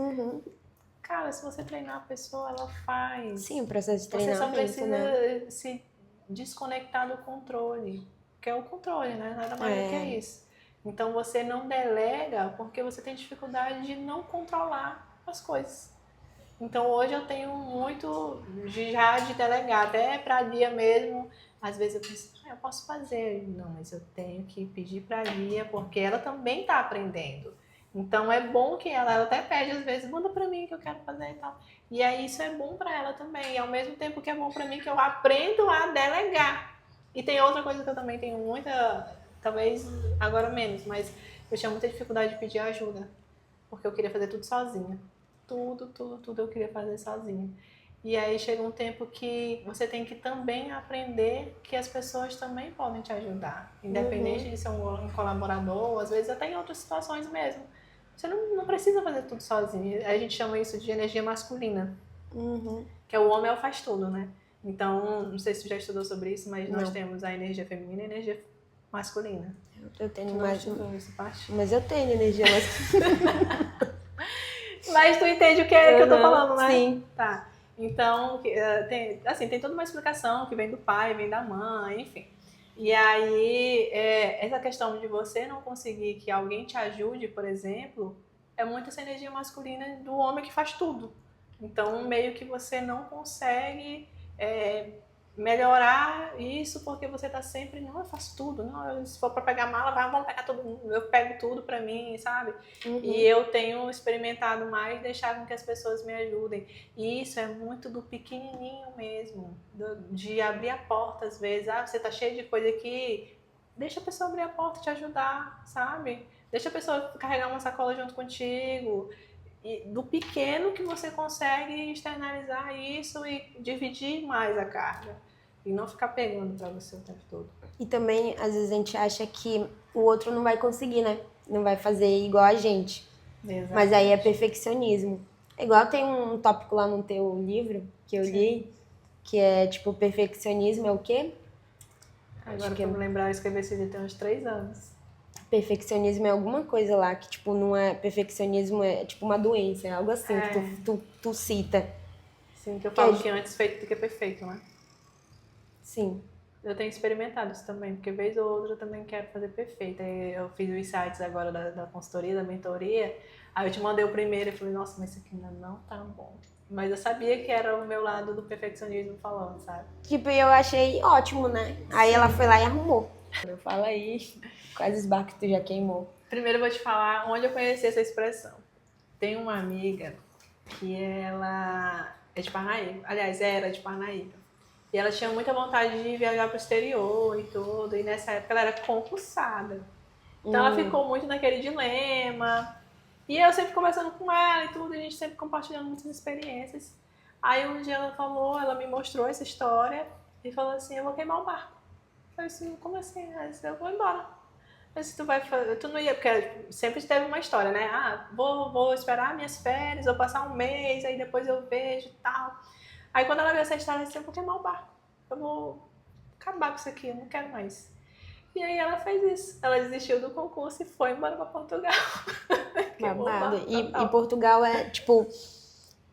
Cara, se você treinar a pessoa, ela faz. Sim, o processo de treinamento, você só precisa, né? se desconectar do controle, que é o controle, né? Nada mais do que isso. Então, você não delega porque você tem dificuldade de não controlar as coisas. Então, hoje eu tenho muito já de delegar, até para a Lia mesmo. Às vezes eu penso, eu posso fazer. Não, mas eu tenho que pedir para a Lia, porque ela também está aprendendo. Então, é bom que ela até pede às vezes, manda para mim que eu quero fazer e tal. E aí isso é bom para ela também. E ao mesmo tempo que é bom para mim, que eu aprendo a delegar. E tem outra coisa que eu também tenho muita, talvez agora menos, mas eu tinha muita dificuldade de pedir ajuda. Porque eu queria fazer tudo sozinha. Tudo eu queria fazer sozinha. E aí chega um tempo que você tem que também aprender que as pessoas também podem te ajudar. Independente de ser um colaborador, ou às vezes até em outras situações mesmo. Você não precisa fazer tudo sozinho. A gente chama isso de energia masculina. Que é o homem faz tudo, né? Então, não sei se você já estudou sobre isso, mas nós temos a energia feminina e a energia masculina. Eu tenho mais essa parte. Mas eu tenho energia masculina. Mas tu entende o que é que eu tô falando, né? Sim. Tá. Então, tem toda uma explicação que vem do pai, vem da mãe, enfim. E aí, essa questão de você não conseguir que alguém te ajude, por exemplo, é muito essa energia masculina do homem que faz tudo. Então, meio que você não consegue melhorar isso porque você tá sempre, não, eu faço tudo, não, se for para pegar mala, vamos pegar tudo, eu pego tudo para mim, sabe? E eu tenho experimentado mais deixar com que as pessoas me ajudem. E isso é muito do pequenininho mesmo, de abrir a porta às vezes. Você tá cheio de coisa aqui, deixa a pessoa abrir a porta e te ajudar, sabe? Deixa a pessoa carregar uma sacola junto contigo. E do pequeno que você consegue externalizar isso e dividir mais a carga. E não ficar pegando pra você o tempo todo. E também, às vezes, a gente acha que o outro não vai conseguir, né? Não vai fazer igual a gente. Exatamente. Mas aí é perfeccionismo. É igual tem um tópico lá no teu livro, que eu li, que é tipo, perfeccionismo é o quê? Agora que eu me lembrar, eu escrevi esse livro tem uns 3 anos. Perfeccionismo é alguma coisa lá que, tipo, não é... Perfeccionismo é tipo uma doença, é algo assim que tu cita. Sim, que eu falo que antes feito do que perfeito, né? Sim. Eu tenho experimentado isso também, porque vez ou outra eu também quero fazer perfeito. Aí eu fiz os insights agora da consultoria, da mentoria. Aí eu te mandei o primeiro e falei, nossa, mas isso aqui ainda não tá bom. Mas eu sabia que era o meu lado do perfeccionismo falando, sabe? Tipo, eu achei ótimo, né? Aí ela foi lá e arrumou. Fala aí, quais os barcos tu já queimou? Primeiro eu vou te falar onde eu conheci essa expressão. Tem uma amiga que ela é de Parnaíba, aliás, era de Parnaíba. E ela tinha muita vontade de viajar para o exterior e tudo, e nessa época ela era concursada. Então ela ficou muito naquele dilema. E eu sempre conversando com ela e tudo, a gente sempre compartilhando muitas experiências. Aí um dia ela falou, ela me mostrou essa história e falou assim, eu vou queimar o barco. Eu falei assim, como assim? Ela disse, eu vou embora. Mas tu vai fazer, tu não ia, porque sempre teve uma história, né? Ah, vou esperar minhas férias, vou passar um mês, aí depois eu vejo e tal. Aí quando ela viu essa história, ela disse, eu vou queimar o barco. Eu vou acabar com isso aqui, eu não quero mais. E aí ela fez isso. Ela desistiu do concurso e foi embora pra Portugal. Babado. E Portugal é, tipo,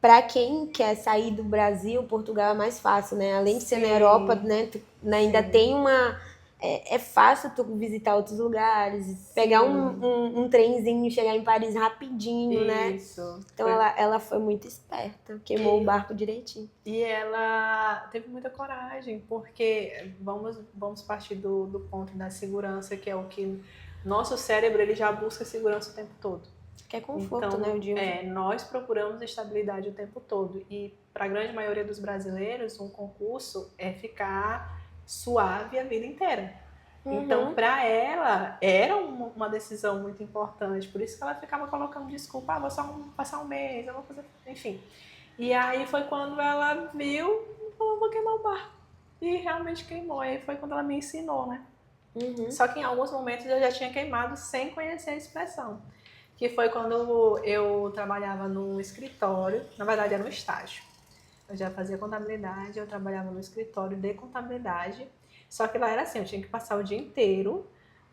pra quem quer sair do Brasil, Portugal é mais fácil, né? Além de ser na Europa, né? Tu ainda tem uma... É fácil tu visitar outros lugares, pegar um trenzinho, chegar em Paris rapidinho, né? Isso. Então ela foi muito esperta, queimou o barco direitinho. E ela teve muita coragem, porque vamos partir do ponto da segurança, que é o que nosso cérebro ele já busca segurança o tempo todo. Que é conforto, Então, né? Eu digo. nós procuramos estabilidade o tempo todo. E para a grande maioria dos brasileiros, um concurso é ficar suave a vida inteira. Então, para ela, era uma decisão muito importante. Por isso que ela ficava colocando desculpa. Ah, vou só passar um mês, eu vou fazer... Enfim. E aí foi quando ela viu e falou, vou queimar o barco. E realmente queimou. E aí foi quando ela me ensinou, né? Só que em alguns momentos eu já tinha queimado sem conhecer a expressão. Que foi quando eu trabalhava no escritório. Na verdade, era um estágio. Eu já fazia contabilidade, eu trabalhava no escritório de contabilidade. Só que lá era assim, eu tinha que passar o dia inteiro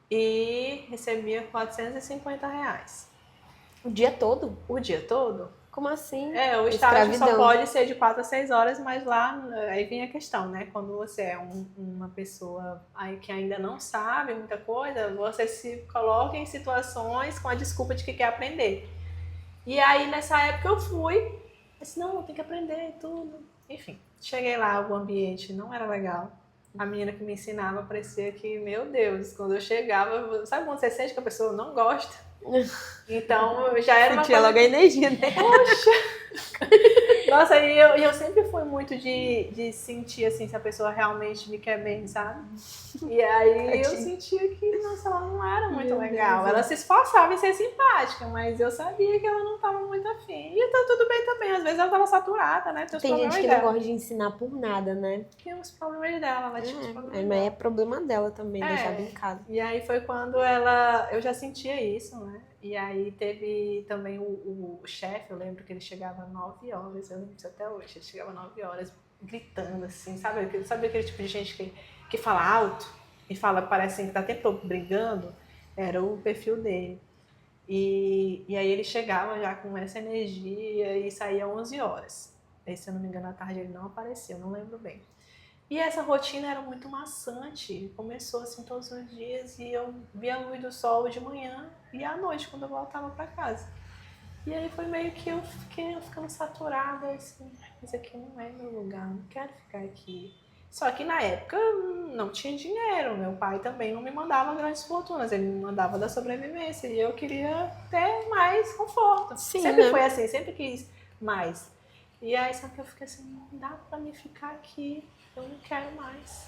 e recebia R$ 450. O dia todo? O dia todo? Como assim? O estágio só pode ser de 4 a 6 horas, mas lá aí vem a questão, né? Quando você é uma pessoa aí que ainda não sabe muita coisa, você se coloca em situações com a desculpa de que quer aprender. E aí nessa época eu fui, disse, não, tem que aprender e tudo. Enfim, cheguei lá, o ambiente não era legal. A menina que me ensinava parecia que, meu Deus, quando eu chegava, sabe quando você sente que a pessoa não gosta? Então já era uma coisa... logo a energia, né? Poxa! Nossa, e eu sempre fui muito de sentir assim, se a pessoa realmente me quer bem, sabe? E aí eu sentia que, nossa, ela não era muito legal. Ela se esforçava em ser simpática, mas eu sabia que ela não estava muito afim. E tá tudo bem também, às vezes ela estava saturada, né? Tem gente que não gosta de ensinar por nada, né? Tem os problemas dela, ela tinha os problemas mas é problema dela também, deixar em casa. E aí foi quando eu já sentia isso, né? E aí teve também o chefe, eu lembro que ele chegava 9 horas, eu lembro disso até hoje, ele chegava 9 horas gritando assim, sabe aquele tipo de gente que fala alto e fala, parece que tá o tempo todo brigando? Era o perfil dele. E aí ele chegava já com essa energia e saía 11 horas. Aí, se eu não me engano, à tarde ele não apareceu, não lembro bem. E essa rotina era muito maçante, começou assim todos os dias e eu via a luz do sol de manhã e à noite quando eu voltava para casa. E aí foi meio que eu ficando saturada, assim, isso aqui não é meu lugar, não quero ficar aqui. Só que na época não tinha dinheiro, meu pai também não me mandava grandes fortunas, ele me mandava da sobrevivência e eu queria ter mais conforto. Sim, sempre né? foi assim, sempre quis mais. E aí só que eu fiquei assim, não dá pra mim ficar aqui, eu não quero mais.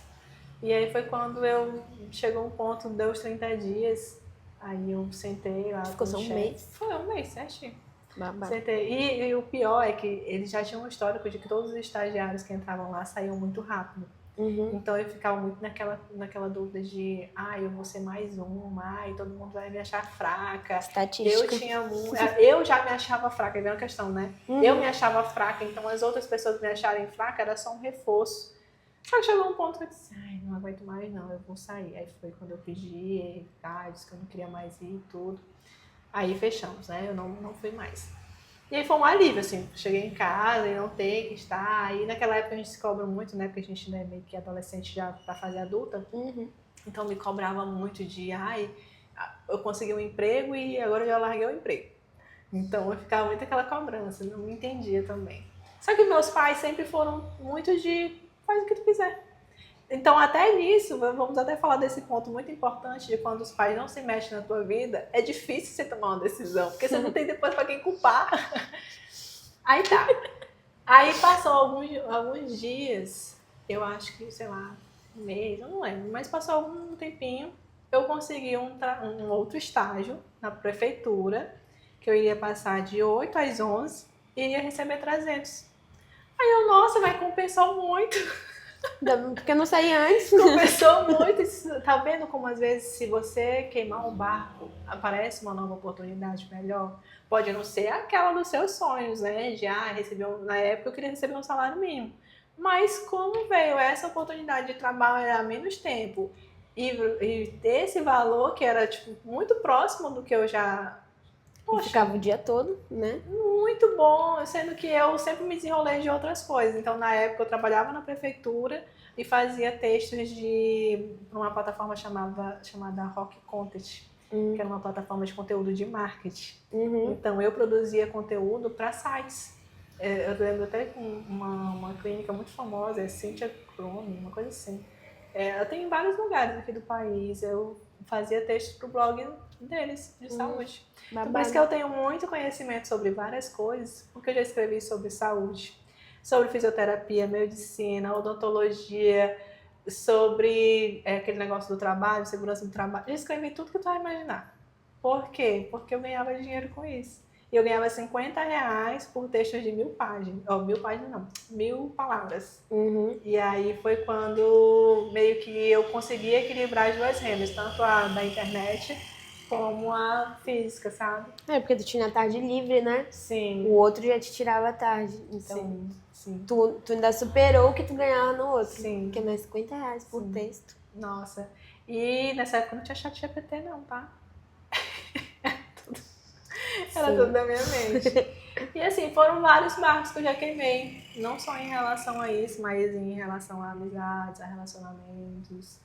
E aí foi quando chegou um ponto, deu os 30 dias, aí eu sentei lá. Ficou só um mês? Foi um mês, certinho. Babado. Sentei. E o pior é que eles já tinham um histórico de que todos os estagiários que entravam lá saíam muito rápido. Então eu ficava muito naquela dúvida de eu vou ser mais uma, todo mundo vai me achar fraca. Estatística. Eu já me achava fraca, é uma questão, né? Eu me achava fraca, então as outras pessoas me acharem fraca era só um reforço. Só que chegou um ponto que eu disse, não aguento mais não, eu vou sair. Aí foi quando eu disse que eu não queria mais ir e tudo. Aí fechamos, né? Eu não fui mais. E aí foi um alívio, assim, cheguei em casa e não ter que estar. Aí naquela época a gente se cobra muito, né? Porque a gente ainda é meio que adolescente já pra fase adulta. Uhum. Então me cobrava muito de, ai, eu consegui um emprego e agora eu já larguei o emprego. Então eu ficava muito aquela cobrança, não me entendia também. Só que meus pais sempre foram muito de, faz o que tu quiser. Então, até nisso, vamos até falar desse ponto muito importante de quando os pais não se mexem na tua vida, é difícil você tomar uma decisão, porque você não tem depois para quem culpar. Aí tá. Aí passou alguns dias, eu acho que, sei lá, um mês, eu não lembro, mas passou algum tempinho, eu consegui um outro estágio na prefeitura, que eu iria passar de 8 às 11 e iria receber 300. Aí eu, nossa, vai compensar muito. Porque eu não saí antes. Compensou muito. Tá vendo como às vezes se você queimar um barco, aparece uma nova oportunidade melhor? Pode não ser aquela dos seus sonhos, né? De receber na época eu queria receber um salário mínimo. Mas como veio essa oportunidade de trabalhar menos tempo e ter esse valor que era tipo, muito próximo do que eu já. Eu ficava o dia todo, né? Muito bom, sendo que eu sempre me desenrolei de outras coisas. Então, na época, eu trabalhava na prefeitura e fazia textos de uma plataforma chamada Rock Content, que era uma plataforma de conteúdo de marketing. Uhum. Então, eu produzia conteúdo para sites. Eu lembro até com uma clínica muito famosa, é Cynthia Crone, uma coisa assim. Ela tem em vários lugares aqui do país. Eu fazia textos para o blog deles, de saúde. Então, por isso que eu tenho muito conhecimento sobre várias coisas, porque eu já escrevi sobre saúde, sobre fisioterapia, medicina, odontologia, sobre aquele negócio do trabalho, segurança do trabalho. Eu escrevi tudo que tu vai imaginar. Por quê? Porque eu ganhava dinheiro com isso. E eu ganhava R$50 por textos de 1000 páginas. Oh, 1000 páginas não, 1000 palavras. Uhum. E aí foi quando meio que eu consegui equilibrar as duas rendas, tanto a da internet como a física, sabe? Porque tu tinha a tarde livre, né? Sim. O outro já te tirava a tarde. Então, sim. Tu ainda superou o que tu ganhava no outro. Sim. Que é mais R$50 por texto. Nossa. E nessa época não tinha chat GPT não, tá? Era tudo da minha mente. E assim, foram vários barcos que eu já queimei. Não só em relação a isso, mas em relação a amizades, a relacionamentos.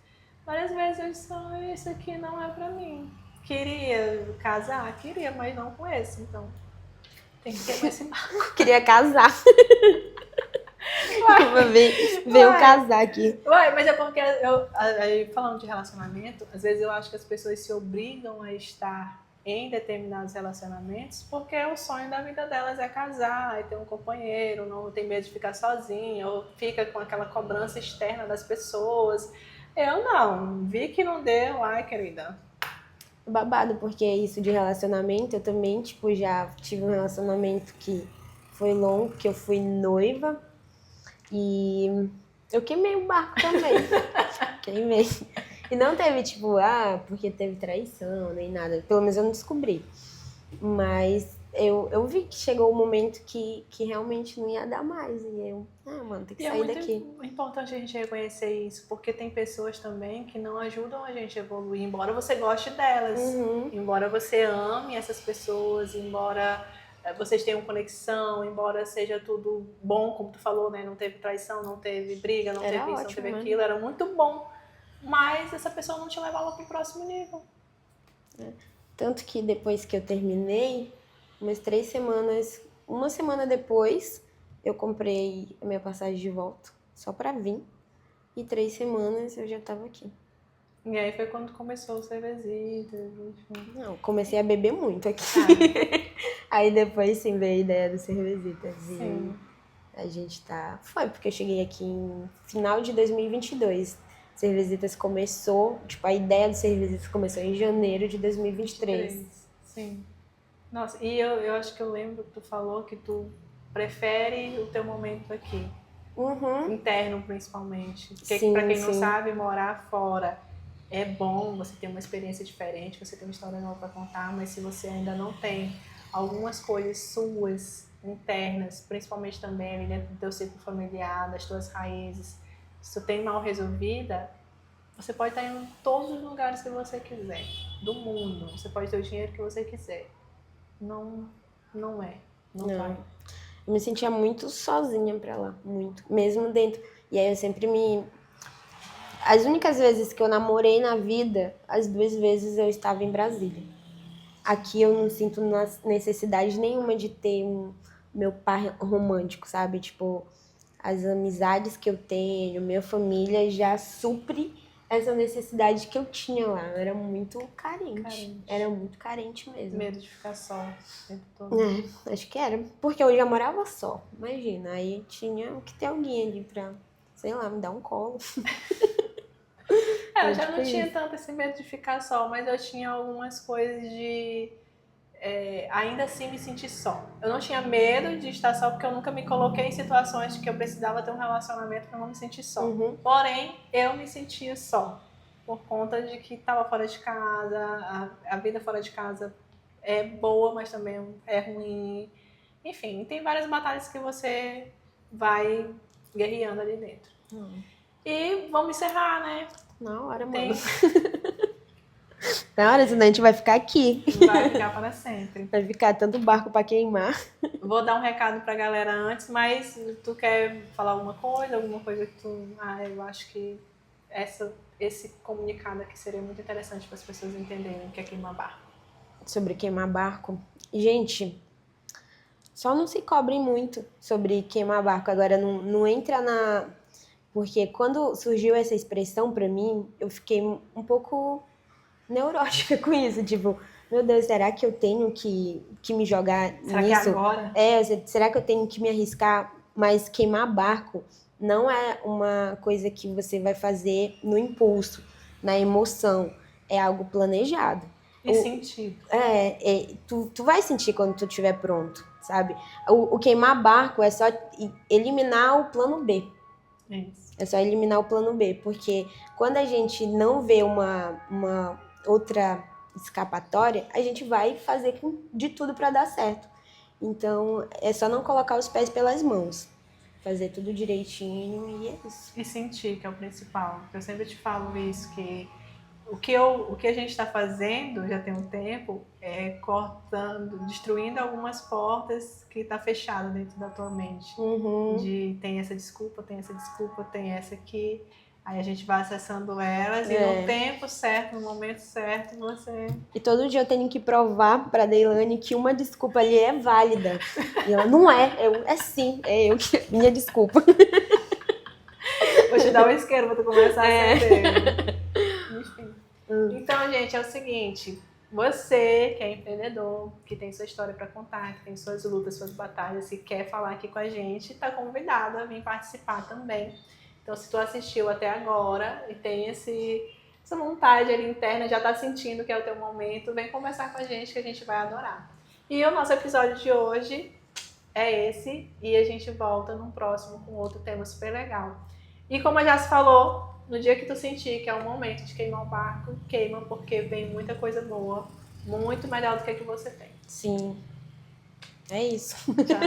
Várias vezes eu disse, isso aqui não é pra mim. Queria casar? Queria, mas não com esse, então. Tem que queimar esse barco. Queria casar. Veio casar aqui. Mas é porque, falando de relacionamento, às vezes eu acho que as pessoas se obrigam a estar em determinados relacionamentos porque o sonho da vida delas é casar, é ter um companheiro, não tem medo de ficar sozinha, ou fica com aquela cobrança externa das pessoas. Eu não, vi que não deu, ai querida. Babado, porque isso de relacionamento, eu também, tipo, já tive um relacionamento que foi longo, que eu fui noiva e eu queimei o barco também. Queimei. E não teve, tipo, porque teve traição, nem nada. Pelo menos eu não descobri. Mas eu vi que chegou o momento que realmente não ia dar mais. E eu, mano, tem que sair daqui. É muito importante a gente reconhecer isso, porque tem pessoas também que não ajudam a gente a evoluir, embora você goste delas. Uhum. Embora você ame essas pessoas, embora vocês tenham conexão, embora seja tudo bom, como tu falou, né? Não teve traição, não teve briga, não teve isso, não teve aquilo, era muito bom. Mas essa pessoa não te levava para o próximo nível. Tanto que depois que eu terminei, uma semana depois, eu comprei a minha passagem de volta, só pra vir. E 3 semanas eu já tava aqui. E aí foi quando começou o cervejita. Não, comecei a beber muito aqui. Aí depois sim veio a ideia do cervejitas. Sim. E a gente Foi porque eu cheguei aqui em final de 2022. Cervejitas começou, tipo, a ideia do Cervejitas começou em janeiro de 2023. Sim. Nossa, e eu acho que eu lembro que tu falou que tu prefere o teu momento aqui. Uhum. Interno, principalmente. Porque pra quem não sabe, morar fora é bom, você tem uma experiência diferente, você tem uma história nova pra contar, mas se você ainda não tem algumas coisas suas, internas, principalmente também ali dentro do teu ciclo familiar, das tuas raízes, se tu tem mal resolvida, você pode estar em todos os lugares que você quiser, do mundo. Você pode ter o dinheiro que você quiser. Não é. Não Não. vai. Eu me sentia muito sozinha pra lá, muito. Mesmo dentro. E aí eu sempre me. As únicas vezes que eu namorei na vida, as 2 vezes eu estava em Brasília. Aqui eu não sinto necessidade nenhuma de ter meu par romântico, sabe? Tipo, as amizades que eu tenho, minha família já supre essa necessidade que eu tinha lá. Eu era muito carente. Carente. Era muito carente mesmo. Medo de ficar só o tempo todo. Acho que era. Porque eu já morava só, imagina. Aí tinha que ter alguém ali pra, sei lá, me dar um colo. Eu já não tipo tinha isso. tanto esse medo de ficar só, mas eu tinha algumas coisas de ainda assim me sentir só. Eu não tinha medo de estar só porque eu nunca me coloquei em situações que eu precisava ter um relacionamento para não me sentir só. Uhum. Porém, eu me sentia só por conta de que estava fora de casa, a vida fora de casa é boa, mas também é ruim. Enfim, tem várias batalhas que você vai guerreando ali dentro. E vamos encerrar, né? Na hora, Tem, mano. Na hora, senão a gente vai ficar aqui. vai ficar para sempre. Vai ficar tanto barco pra queimar. Vou dar um recado pra galera antes, mas tu quer falar alguma coisa que tu... eu acho que esse comunicado aqui seria muito interessante para as pessoas entenderem o que é queimar barco. Sobre queimar barco. Gente, só não se cobrem muito sobre queimar barco. Agora, não entra na... Porque quando surgiu essa expressão pra mim, eu fiquei um pouco neurótica com isso. Tipo, meu Deus, será que eu tenho que me jogar Será nisso? que é agora? Será que eu tenho que me arriscar? Mas queimar barco não é uma coisa que você vai fazer no impulso, na emoção. É algo planejado. E sentido. Tu vai sentir quando tu estiver pronto, sabe? O queimar barco é só eliminar o plano B. Isso. É só eliminar o plano B, porque quando a gente não vê uma outra escapatória, a gente vai fazer de tudo para dar certo. Então, é só não colocar os pés pelas mãos. Fazer tudo direitinho e é isso. E sentir, que é o principal. Eu sempre te falo isso, que o que a gente está fazendo já tem um tempo é cortando, destruindo algumas portas que está fechada dentro da tua mente. Uhum. Tem essa desculpa, tem essa aqui. Aí a gente vai acessando elas e no tempo certo, no momento certo, você... E todo dia eu tenho que provar pra Deilane que uma desculpa ali é válida. E ela, não é, é sim, é eu que... Minha desculpa. Vou te dar um isqueiro pra tu começar a acender. Enfim. Então, gente, é o seguinte. Você que é empreendedor, que tem sua história para contar, que tem suas lutas, suas batalhas, e quer falar aqui com a gente, está convidado a vir participar também. Então, se tu assistiu até agora e tem essa vontade ali interna, já está sentindo que é o teu momento, vem conversar com a gente vai adorar. E o nosso episódio de hoje é esse, e a gente volta num próximo com outro tema super legal. E como a Jaz falou, no dia que tu sentir que é o momento de queimar o barco, queima, porque vem muita coisa boa, muito melhor do que a que você tem. Sim. É isso. Tchau.